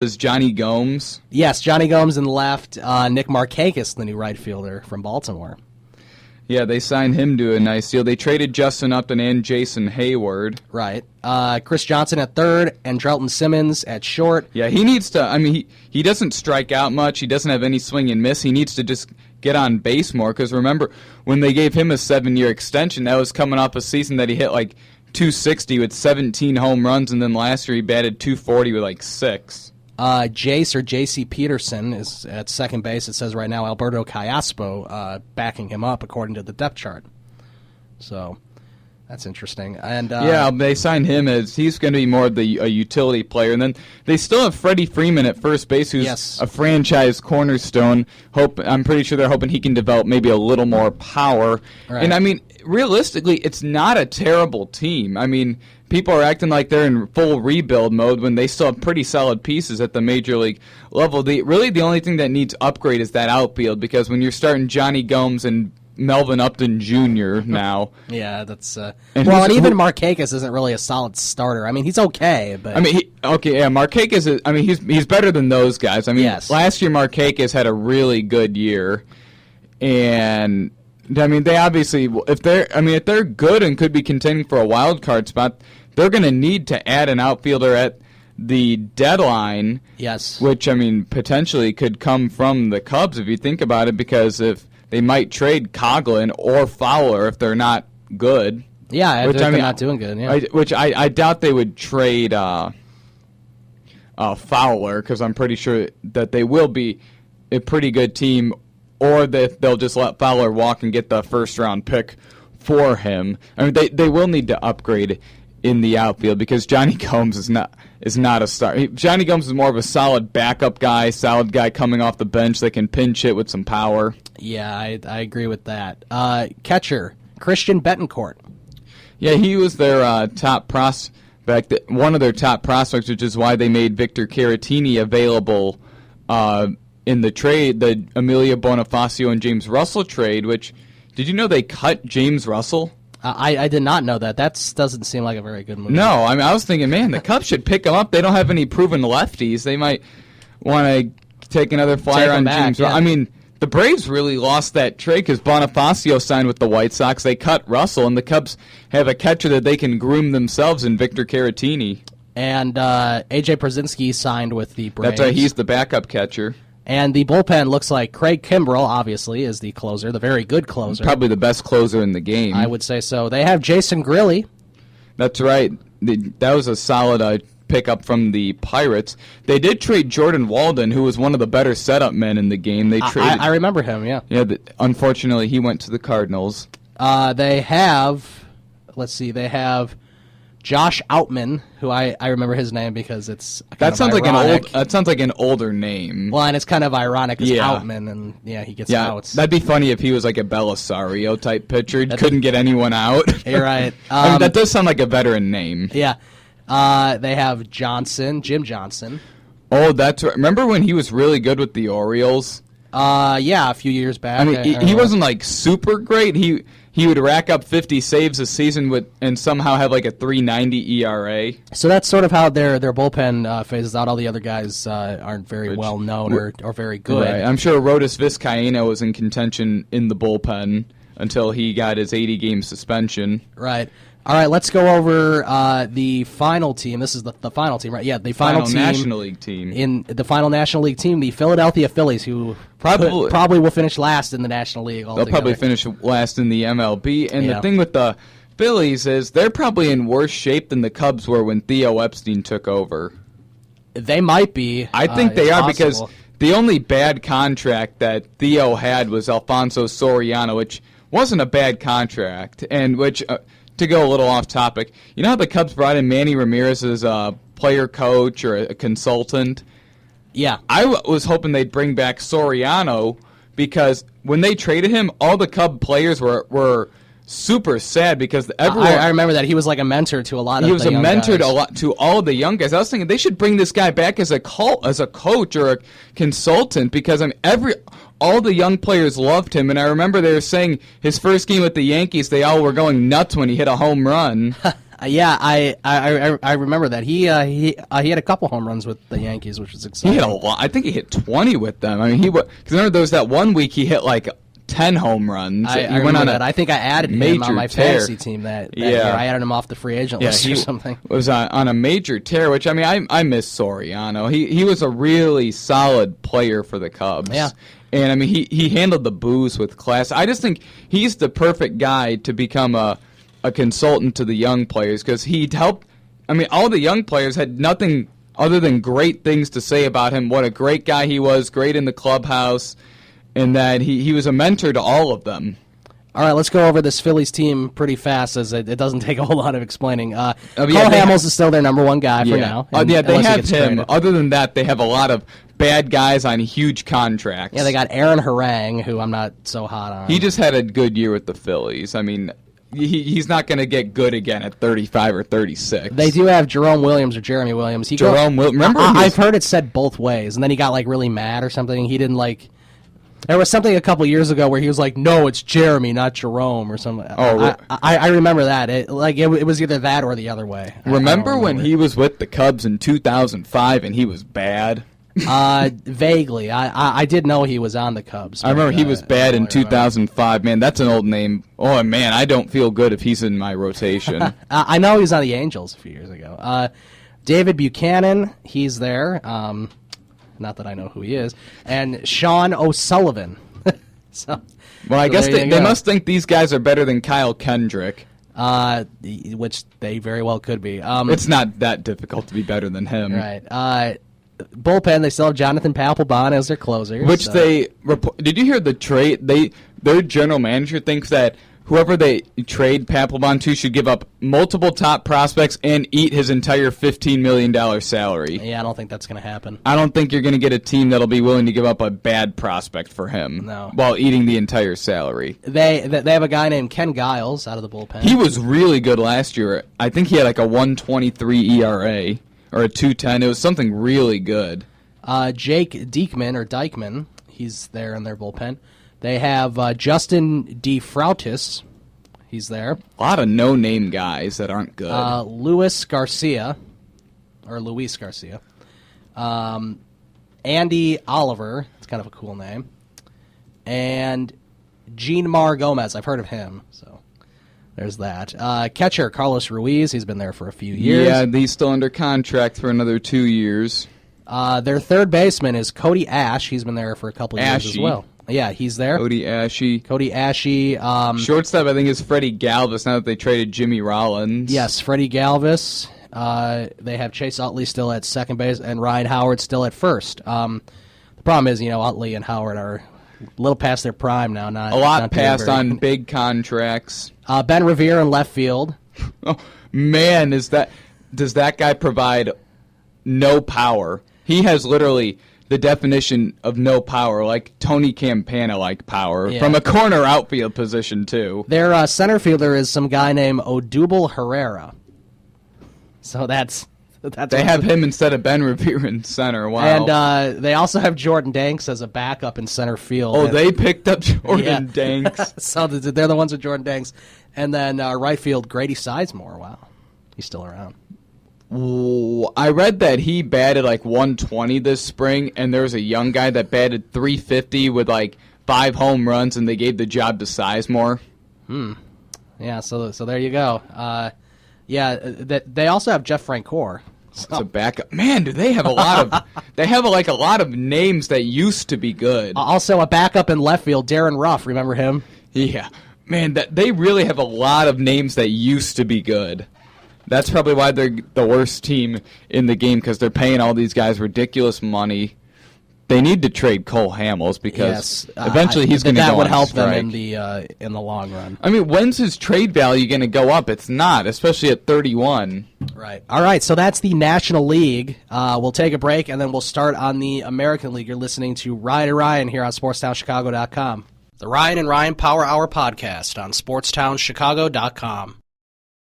is Johnny Gomes. Yes, Johnny Gomes in the left. Nick Markakis, the new right fielder from Baltimore. Yeah, they signed him to a nice deal. They traded Justin Upton and Jason Hayward. Right. Chris Johnson at third and Drelton Simmons at short. Yeah, he needs to, I mean, he doesn't strike out much. He doesn't have any swing and miss. He needs to just get on base more, because remember, when they gave him a 7-year extension, that was coming off a season that he hit like 260 with 17 home runs, and then last year he batted 240 with like 6. Jace or J.C. Peterson is at second base. It says right now Alberto Callaspo backing him up according to the depth chart. So that's interesting. And yeah, they signed him as he's going to be more of a utility player. And then they still have Freddie Freeman at first base, who's a franchise cornerstone. I'm pretty sure they're hoping he can develop maybe a little more power. Right. And I mean, realistically, it's not a terrible team. I mean, people are acting like they're in full rebuild mode when they still have pretty solid pieces at the major league level. Really, the only thing that needs upgrade is that outfield, because when you're starting Johnny Gomes and Melvin Upton Jr. now. Yeah, that's... and even Markakis isn't really a solid starter. I mean, he's okay, but... I mean, Markakis is... I mean, he's better than those guys. I mean, last year Markakis had a really good year, and... I mean, they obviously, if they're good and could be contending for a wild card spot, they're going to need to add an outfielder at the deadline. Yes. Which, I mean, potentially could come from the Cubs if you think about it, because if they might trade Coughlin or Fowler if they're not good. Yeah, if they're not doing good. Yeah. I doubt they would trade Fowler, because I'm pretty sure that they will be a pretty good team, or that they'll just let Fowler walk and get the first-round pick for him. I mean, they will need to upgrade in the outfield, because Johnny Gomes is not a star. Johnny Gomes is more of a solid backup guy, solid guy coming off the bench that can pinch hit with some power. Yeah, I agree with that. Catcher, Christian Betancourt. Yeah, he was their top prospect, one of their top prospects, which is why they made Victor Caratini available in the trade, the Emilio Bonifacio and James Russell trade, which, did you know they cut James Russell? I did not know that. That doesn't seem like a very good move. No, I mean, I was thinking, man, the Cubs should pick him up. They don't have any proven lefties. They might want to take another flyer on James Russell. I mean, the Braves really lost that trade because Bonifacio signed with the White Sox. They cut Russell, and the Cubs have a catcher that they can groom themselves in Victor Caratini. And A.J. Przinsky signed with the Braves. That's right. He's the backup catcher. And the bullpen looks like Craig Kimbrell, obviously, is the closer, the very good closer. Probably the best closer in the game. I would say so. They have Jason Grilli. That's right. That was a solid pickup from the Pirates. They did trade Jordan Walden, who was one of the better setup men in the game. They traded. I remember him, yeah. Yeah, unfortunately, he went to the Cardinals. They have Josh Outman, who I remember his name because it's that sounds like an older name. Well, and it's kind of ironic. It's Outman, and he gets outs. That'd be funny if he was like a Belisario type pitcher. Couldn't get anyone out. You're right. I mean, that does sound like a veteran name. Yeah. They have Jim Johnson. Oh, that's right. Remember when he was really good with the Orioles? Yeah, a few years back. I mean, he wasn't like super great. He would rack up 50 saves a season and somehow have like a 3.90 ERA. So that's sort of how their bullpen phases out. All the other guys aren't very well known or very good. Right. I'm sure Arodys Vizcaíno was in contention in the bullpen until he got his 80-game suspension. Right. All right, let's go over the final team. This is the final team, right? Yeah, the final team, National League team. In the final National League team, the Philadelphia Phillies, who probably will finish last in the National League altogether. They'll probably finish last in the MLB. And the thing with the Phillies is they're probably in worse shape than the Cubs were when Theo Epstein took over. They might be. I think they are because the only bad contract that Theo had was Alfonso Soriano, which wasn't a bad contract, and which... to go a little off topic, you know how the Cubs brought in Manny Ramirez as a player coach or a consultant? Yeah. I was hoping they'd bring back Soriano because when they traded him, all the Cub players were super sad because everyone... I remember that. He was like a mentor to a lot of the young guys. He was a mentor to all of the young guys. I was thinking they should bring this guy back as a coach or a consultant because all the young players loved him, and I remember they were saying his first game with the Yankees, they all were going nuts when he hit a home run. Yeah, I remember that. He had a couple home runs with the Yankees, which was exciting. He hit a lot. I think he hit 20 with them. I mean, because remember there was that one week he hit like 10 home runs. I remember that. I think I added him on my fantasy team that year. I added him off the free agent list or something. Was on a major tear, which, I mean, I miss Soriano. He was a really solid player for the Cubs. Yeah. And, I mean, he handled the booze with class. I just think he's the perfect guy to become a consultant to the young players because he'd helped. I mean, all the young players had nothing other than great things to say about him, what a great guy he was, great in the clubhouse, and that he was a mentor to all of them. All right, let's go over this Phillies team pretty fast, as it doesn't take a whole lot of explaining. Cole Hamels is still their number one guy for now. They have him. Traded. Other than that, they have a lot of bad guys on huge contracts. Yeah, they got Aaron Harang, who I'm not so hot on. He just had a good year with the Phillies. I mean, he's not going to get good again at 35 or 36. They do have Jerome Williams or Jeremy Williams. Remember? I've heard it said both ways, and then he got like really mad or something. He didn't like. There was something a couple years ago where he was like, "No, it's Jeremy, not Jerome," or something. Oh, I remember that. It was either that or the other way. Remember when he was with the Cubs in 2005 and he was bad? Vaguely. I did know he was on the Cubs. I remember he was bad in 2005. Man, that's an old name. Oh, man, I don't feel good if he's in my rotation. I know he was on the Angels a few years ago. David Buchanan, he's there. Not that I know who he is. And Sean O'Sullivan. I guess they must think these guys are better than Kyle Kendrick. Which they very well could be. It's not that difficult to be better than him. Right. Bullpen, they still have Jonathan Papelbon as their closer. Did you hear the trade? Their general manager thinks that whoever they trade Papelbon to should give up multiple top prospects and eat his entire $15 million salary. Yeah, I don't think that's going to happen. I don't think you're going to get a team that'll be willing to give up a bad prospect for him while eating the entire salary. They have a guy named Ken Giles out of the bullpen. He was really good last year. I think he had like a 1.23 ERA or a 2.10. It was something really good. Jake Dykman, he's there in their bullpen. They have Justin DeFrautis. He's there. A lot of no-name guys that aren't good. Luis Garcia. Andy Oliver. It's kind of a cool name. And Jeanmar Gomez. I've heard of him. So there's that. Catcher Carlos Ruiz. He's been there for a few years. Yeah, he's still under contract for another 2 years. Their third baseman is Cody Ash. He's been there for a couple of years as well. Yeah, he's there. Cody Ashe. Shortstop, I think, is Freddie Galvis now that they traded Jimmy Rollins. Yes, Freddie Galvis. They have Chase Utley still at second base and Ryan Howard still at first. The problem is, Utley and Howard are a little past their prime now. Not past on big contracts. Ben Revere in left field. Oh, man, does that guy provide no power? He has literally the definition of no power, like Tony Campana-like power, from a corner outfield position, too. Their center fielder is some guy named Odubel Herrera. So that's they have him instead of Ben Revere in center. Wow. And they also have Jordan Danks as a backup in center field. Oh, they picked up Jordan Danks. So they're the ones with Jordan Danks. And then right field, Grady Sizemore. Wow. He's still around. I read that he batted like 120 this spring, and there was a young guy that batted 350 with like 5 home runs, and they gave the job to Sizemore. Yeah, so there you go. They also have Jeff Francoeur. It's a backup. Man, do they have a lot of? They have a lot of names that used to be good. Also, a backup in left field, Darren Ruff. Remember him? Yeah, man, they really have a lot of names that used to be good. That's probably why they're the worst team in the game, because they're paying all these guys ridiculous money. They need to trade Cole Hamels because eventually he's going to go on strike. That would help them in the long run. I mean, when's his trade value going to go up? It's not, especially at 31. Right. All right, so that's the National League. We'll take a break, and then we'll start on the American League. You're listening to Ryan and Ryan here on SportsTownChicago.com. The Ryan and Ryan Power Hour Podcast on SportsTownChicago.com.